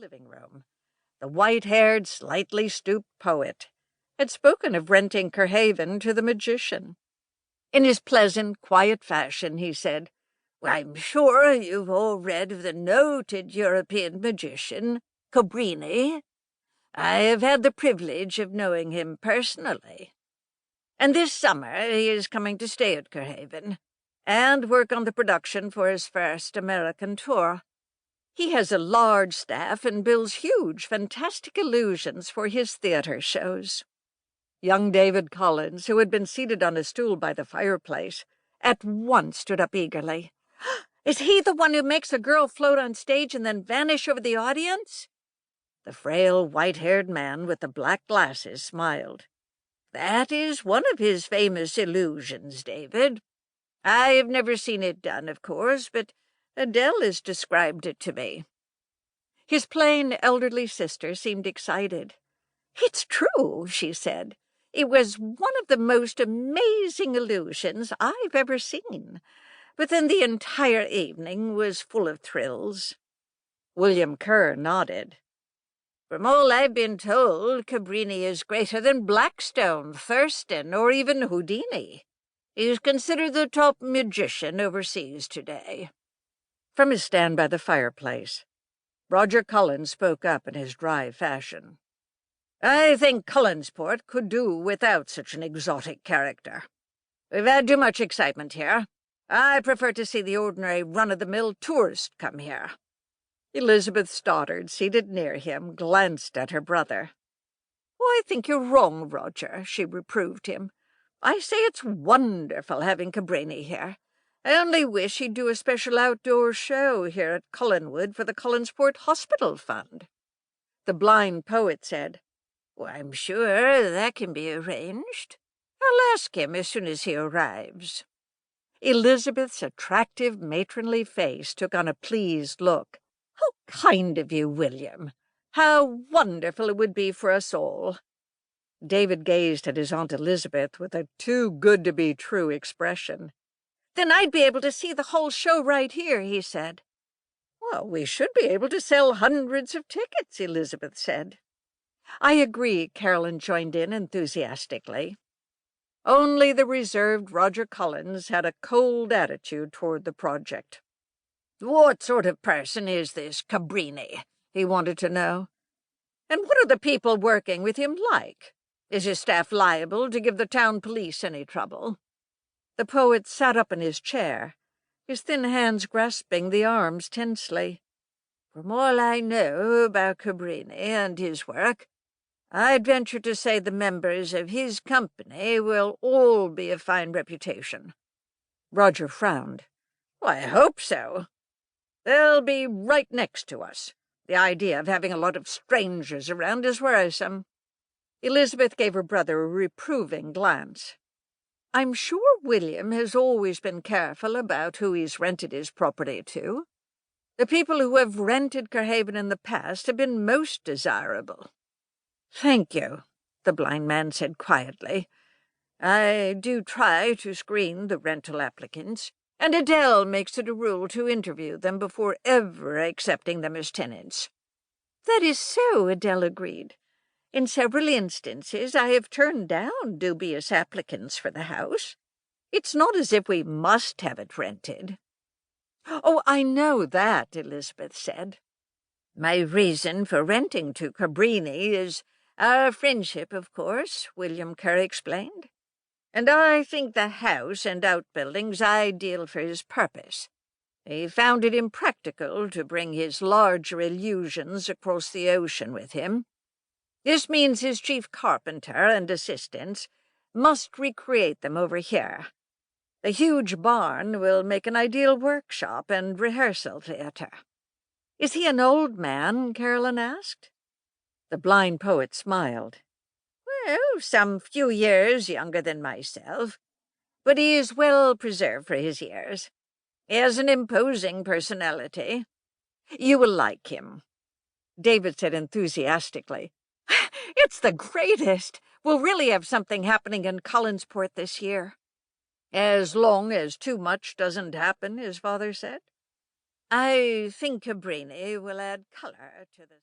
living room. The white-haired, slightly stooped poet had spoken of renting Carhaven to the magician. In his pleasant, quiet fashion, he said, "I'm sure you've all read of the noted European magician, Cabrini. I have had the privilege of knowing him personally. And this summer he is coming to stay at Carhaven and work on the production for his first American tour. He has a large staff and builds huge, fantastic illusions for his theater shows." Young David Collins, who had been seated on a stool by the fireplace, at once stood up eagerly. "Is he the one who makes a girl float on stage and then vanish over the audience?" The frail, white-haired man with the black glasses smiled. "That is one of his famous illusions, David. I have never seen it done, of course, but Adele has described it to me." His plain, elderly sister seemed excited. "It's true," she said. "It was one of the most amazing illusions I've ever seen. But then the entire evening was full of thrills." William Kerr nodded. "From all I've been told, Cabrini is greater than Blackstone, Thurston, or even Houdini. He's considered the top magician overseas today." From his stand by the fireplace, Roger Collins spoke up in his dry fashion. "I think Collinsport could do without such an exotic character. We've had too much excitement here. I prefer to see the ordinary run-of-the-mill tourist come here." Elizabeth Stoddard, seated near him, glanced at her brother. "Oh, I think you're wrong, Roger," she reproved him. "I say it's wonderful having Cabrini here. I only wish he'd do a special outdoor show here at Collinwood for the Collinsport Hospital Fund." The blind poet said, "I'm sure that can be arranged. I'll ask him as soon as he arrives." Elizabeth's attractive, matronly face took on a pleased look. "How kind of you, William! How wonderful it would be for us all!" David gazed at his Aunt Elizabeth with a too-good-to-be-true expression. "Then I'd be able to see the whole show right here," he said. "Well, we should be able to sell hundreds of tickets," Elizabeth said. "I agree," Carolyn joined in enthusiastically. Only the reserved Roger Collins had a cold attitude toward the project. "What sort of person is this Cabrini?" he wanted to know. "And what are the people working with him like? Is his staff liable to give the town police any trouble?" The poet sat up in his chair, his thin hands grasping the arms tensely. "From all I know about Cabrini and his work, I'd venture to say the members of his company will all be of fine reputation." Roger frowned. "I hope so. They'll be right next to us. The idea of having a lot of strangers around is worrisome." Elizabeth gave her brother a reproving glance. "I'm sure William has always been careful about who he's rented his property to. The people who have rented Carhaven in the past have been most desirable." "Thank you," the blind man said quietly. "I do try to screen the rental applicants, and Adele makes it a rule to interview them before ever accepting them as tenants." "That is so," Adele agreed. "In several instances I have turned down dubious applicants for the house. It's not as if we must have it rented." "Oh, I know that," Elizabeth said. "My reason for renting to Cabrini is our friendship, of course," William Kerr explained. "And I think the house and outbuildings ideal for his purpose. He found it impractical to bring his larger illusions across the ocean with him. This means his chief carpenter and assistants must recreate them over here. The huge barn will make an ideal workshop and rehearsal theatre." "Is he an old man?" Carolyn asked. The blind poet smiled. "Well, some few years younger than myself, but he is well preserved for his years. He has an imposing personality. You will like him." David said enthusiastically, "It's the greatest! We'll really have something happening in Collinsport this year." "As long as too much doesn't happen," his father said. "I think Cabrini will add color to the..."